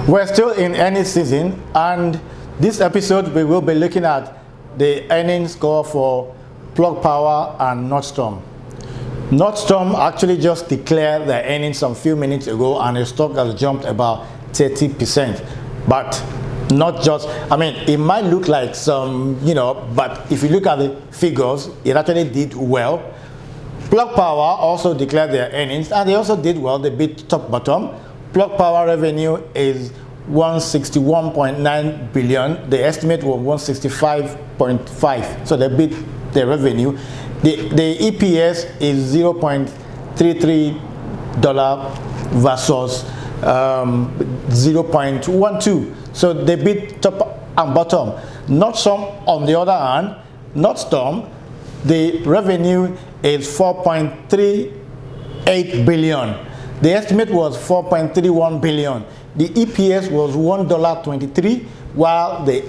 We're still in earnings season, and this episode we will be looking at the earnings score for Plug Power and Nordstrom. Nordstrom actually just declared their earnings some few minutes ago, and the stock has jumped about 30%. But not just, it might look like some, but if you look at the figures, it actually did well. Plug Power also declared their earnings, and they also did well. They beat top bottom. Plug Power revenue is 161.9 billion. The estimate was 165.5. So they beat the revenue. The EPS is $0.33 versus 0.12. So they beat top and bottom. Nordstrom, on the other hand, the revenue is 4.38 billion. The estimate was 4.31 billion. The EPS was $1.23, while the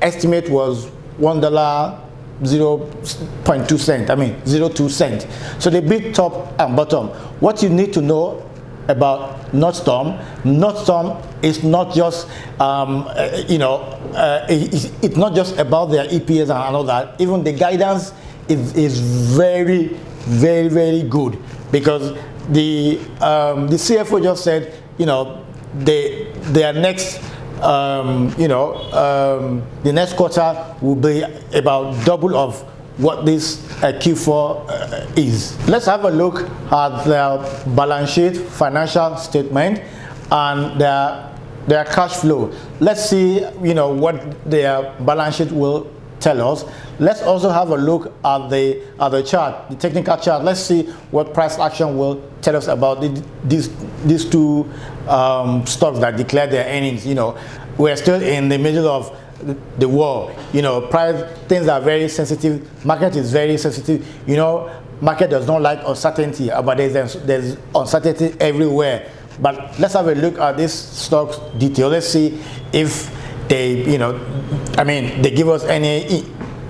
estimate was $0.02 cent. So they beat top and bottom. What you need to know about Nordstrom is not just it's not just about their EPS and all that. Even the guidance is very, very, very good, because the CFO just said their next the next quarter will be about double of what this Q4 is. Let's have a look at their balance sheet, financial statement, and their cash flow. Let's see what their balance sheet will tell us. Let's also have a look at the chart, the technical chart. Let's see what price action will tell us about these two stocks that declared their earnings. We're still in the middle of the war. Price, things are very sensitive. Market is very sensitive. Market does not like uncertainty, but there's uncertainty everywhere. But let's have a look at this stock's detail. Let's see if they they give us any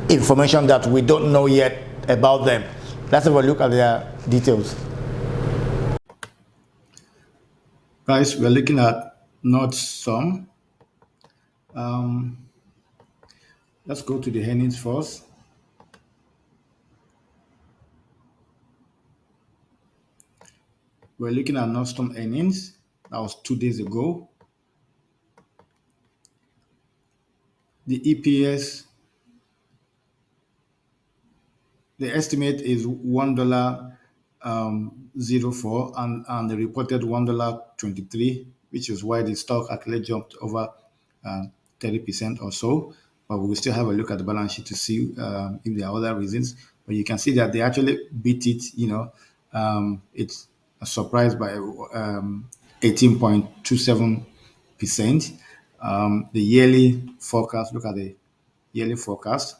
information that we don't know yet about them. Let's have a look at their details. Guys, we're looking at Nordstrom. Let's go to the earnings first. We're looking at Nordstrom earnings. That was 2 days ago. The EPS, the estimate is $1.04, and the reported $1.23, which is why the stock actually jumped over 30% or so. But we will still have a look at the balance sheet to see if there are other reasons. But you can see that they actually beat it. It's a surprise by 18.27%. The yearly forecast. Look at the yearly forecast.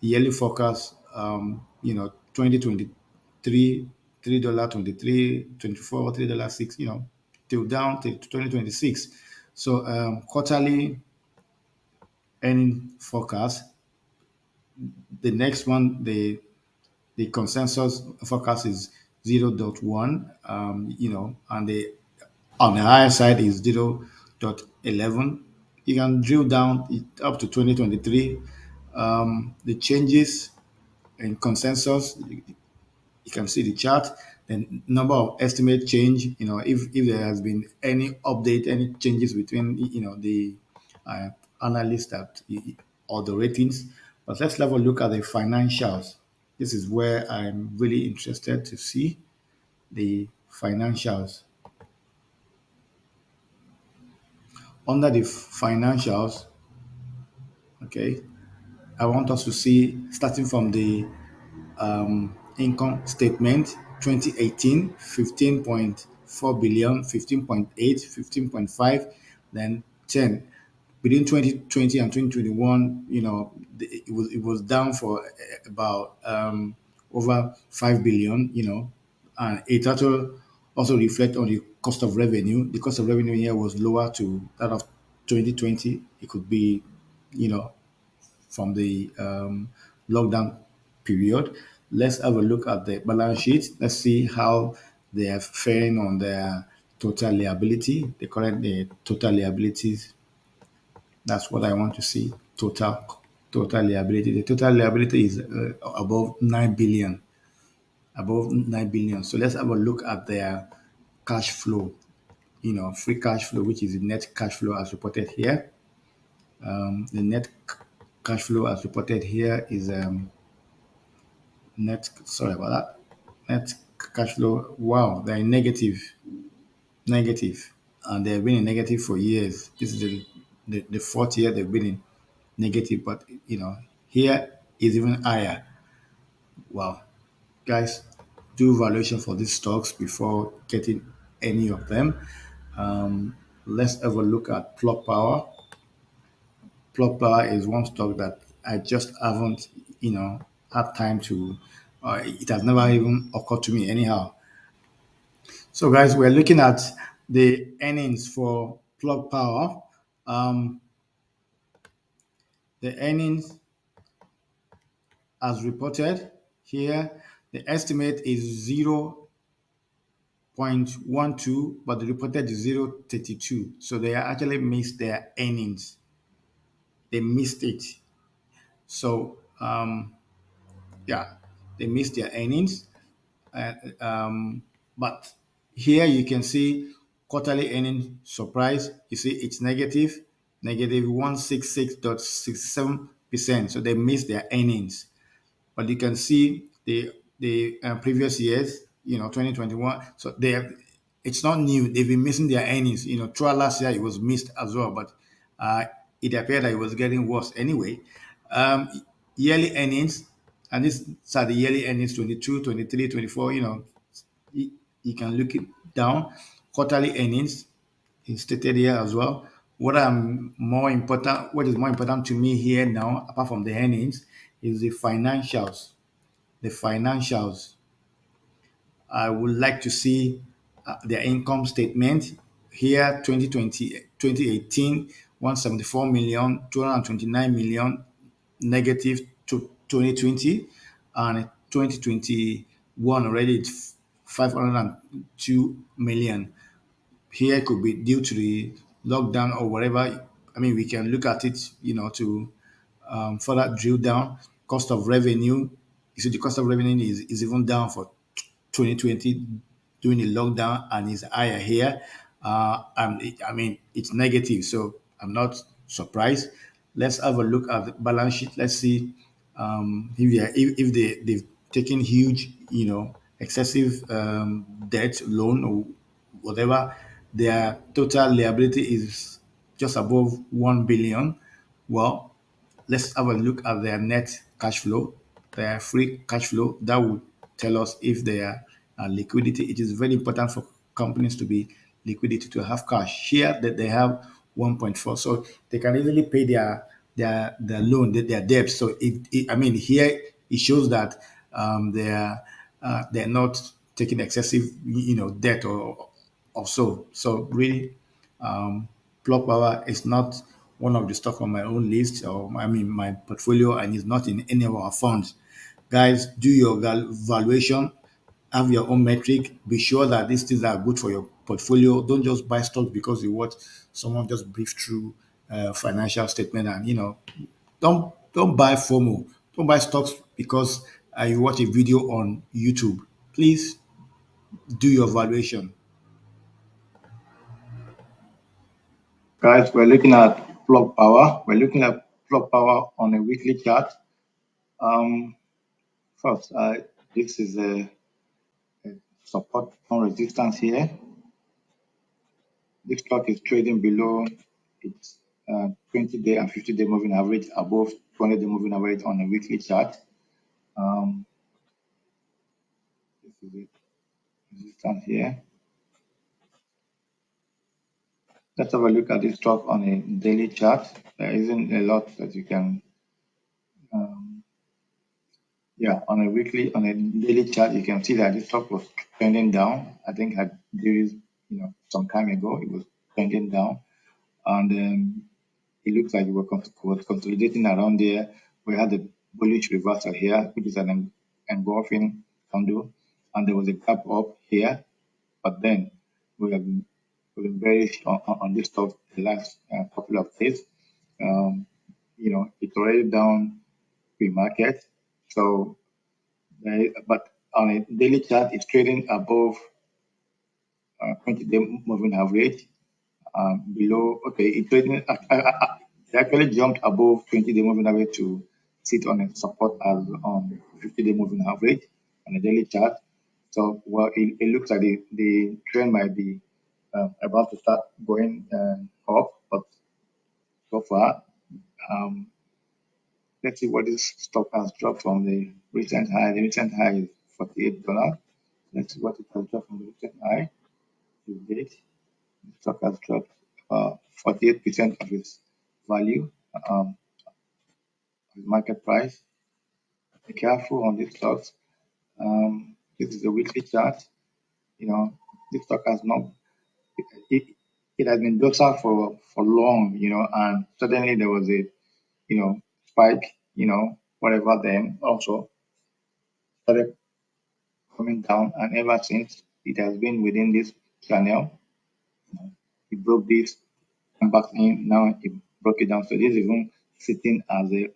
The yearly forecast. 2023, $3.23, 24, $3.06. Till down to 2026. So quarterly earning forecast. The next one, the consensus forecast is 0.1, and on the higher side is 0.11. You can drill down up to 2023. The changes in consensus, you can see the chart. The number of estimate change. If there has been any update, any changes between the analysts or the ratings. But let's have a look at the financials. This is where I'm really interested to see the financials. Under the financials, okay, I want us to see, starting from the income statement, 2018, 15.4 billion, 15.8, 15.5, then 10. Between 2020 and 2021, it was down for about over 5 billion, and it also reflect on the cost of revenue. The cost of revenue here was lower to that of 2020. It could be, from the lockdown period. Let's have a look at the balance sheet. Let's see how they are faring on their total liability, the current total liabilities. That's what I want to see. Total liability. The total liability is above 9 billion. Above 9 billion. So let's have a look at their cash flow. Free cash flow, which is the net cash flow as reported here. The net cash flow as reported here is net. Sorry about that. Net cash flow. Wow, they're negative, and they've been in negative for years. This is the fourth year they've been in negative, but here is even higher. Wow, guys, do valuation for these stocks before getting any of them. Let's have a look at Plug Power. Plug Power is one stock that I just haven't, had time to. It has never even occurred to me anyhow. So, guys, we're looking at the earnings for Plug Power. Um, the earnings, as reported here, the estimate is 0.12, but the reported is 0.32. So they actually missed their earnings. They missed it. So yeah, they missed their earnings. Uh, but here you can see quarterly earnings surprise. You see it's negative 166.67%. So they missed their earnings. But you can see the previous years, 2021. So it's not new. They've been missing their earnings. Throughout last year it was missed as well, but uh, it appeared that it was getting worse anyway. Um, Yearly earnings, and these are the yearly earnings 22, 23, 24. You, you can look it down. Quarterly earnings is stated here as well. What is more important to me here now, apart from the earnings, is the financials. The financials. I would like to see their income statement here. 2018, 174 million, 229 million, negative to 2020, and 2021 already it's 502 million. Here could be due to the lockdown or whatever. I mean, we can look at it, to further drill down. Cost of revenue. You see, the cost of revenue is even down for 2020 during the lockdown and is higher here. I mean, it's negative, so I'm not surprised. Let's have a look at the balance sheet. Let's see if they've taken huge, excessive debt, loan, or whatever. Their total liability is just above 1 billion. Well, let's have a look at their net cash flow, their free cash flow. That will tell us if their liquidity. It is very important for companies to be liquidity, to have cash. Here that they have 1.4, so they can easily pay their loan, their debt. So I mean, here it shows that they're not taking excessive, debt or so. So really, Plug Power is not one of the stock on my own list, or I mean my portfolio, and is not in any of our funds. Guys, do your valuation, have your own metric. Be sure that these things are good for your portfolio. Don't just buy stocks because you watch someone just brief through financial statement, and don't buy FOMO. Don't buy stocks because you watch a video on YouTube. Please do your valuation. Guys, we're looking at Plug Power. We're looking at Plug Power on a weekly chart. Um, First, this is a support on resistance here. This stock is trading below its 20-day and 50-day moving average, above 20-day moving average on a weekly chart. Um, this is it, resistance here. Let's have a look at this stock on a daily chart. There isn't a lot that you can um, yeah, on a daily chart, you can see that this stock was trending down. I think there is, some time ago, it was trending down, and it looks like it was consolidating around there. We had a bullish reversal here, which is an engulfing candle, and there was a gap up here, but then we have been bearish on this stock the last couple of days. It's already down pre-market. So, but on a daily chart, it's trading above 20-day moving average. Below, okay, it trading it actually jumped above 20-day moving average to sit on a support as on 50-day moving average on a daily chart. So, well, it looks like the trend might be about to start going up, but so far, let's see what this stock has dropped from the recent high. The recent high is $48. Let's see what it has dropped from the recent high to date. The stock has dropped 48% of its value, market price. Be careful on these stocks. This is a weekly chart. This stock has not. It, it has been docile for long. And suddenly there was a spike. Whatever. Then also started coming down, and ever since it has been within this channel. It broke this, come back in. Now it broke it down. So this is even sitting as a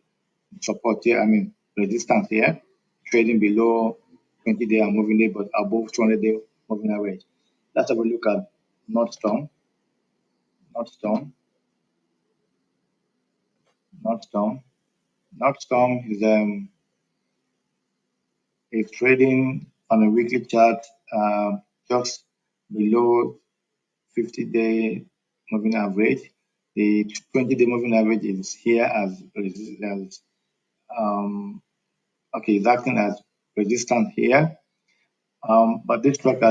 support here. I mean resistance here, trading below 20-day and moving day, but above 200-day moving average. Let's have a look at Nordstrom. Nordstrom is trading on a weekly chart just below 50-day moving average. The 20-day moving average is here as it's acting as resistance here. But this stock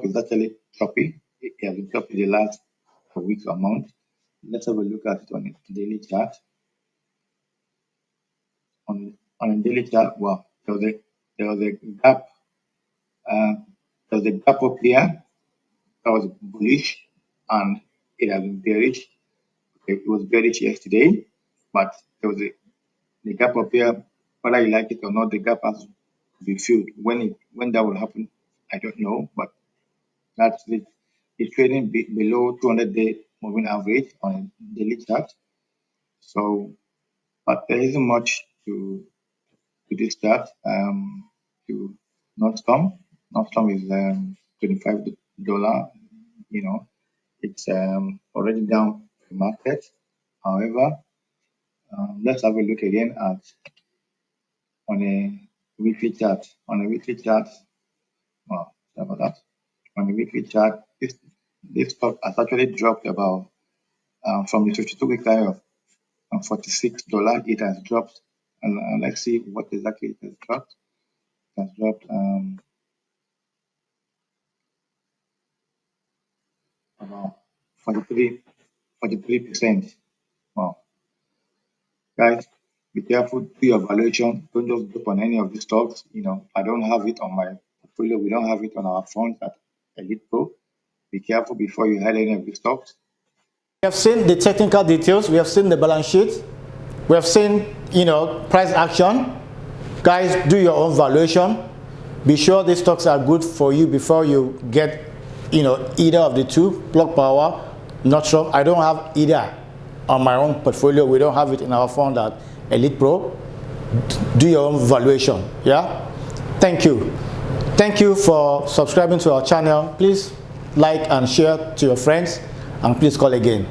is actually choppy. It has been choppy the last week or month. Let's have a look at it on a daily chart. On a daily chart, well, there was a gap. There was a gap up here that was bullish, and it has been bearish. It was bearish yesterday, but there was the gap up here. Whether you like it or not, the gap has to be filled. When that will happen, I don't know, but that's it. It's trading below 200-day moving average on a daily chart. So, but there isn't much to this chart. To Nordstrom. Nordstrom is $25. It's already down the market. However, let's have a look again at on a weekly chart. On a weekly chart, well, sorry about that. On a weekly chart, this stock has actually dropped about from the 52-week high of $46. It has dropped, and let's see what exactly it has dropped. It has dropped about 43%. Wow. Guys, be careful, do your valuation. Don't just jump on any of these stocks. I don't have it on my portfolio. We don't have it on our funds at Elite Pro. Be careful before you hide any of these stocks. We have seen the technical details. We have seen the balance sheet. We have seen, price action. Guys, do your own valuation. Be sure these stocks are good for you before you get, either of the two, Plug Power, Nordstrom. I don't have either on my own portfolio. We don't have it in our fund at Elite Pro. Do your own valuation. Yeah. Thank you. Thank you for subscribing to our channel. Please like and share to your friends, and please call again.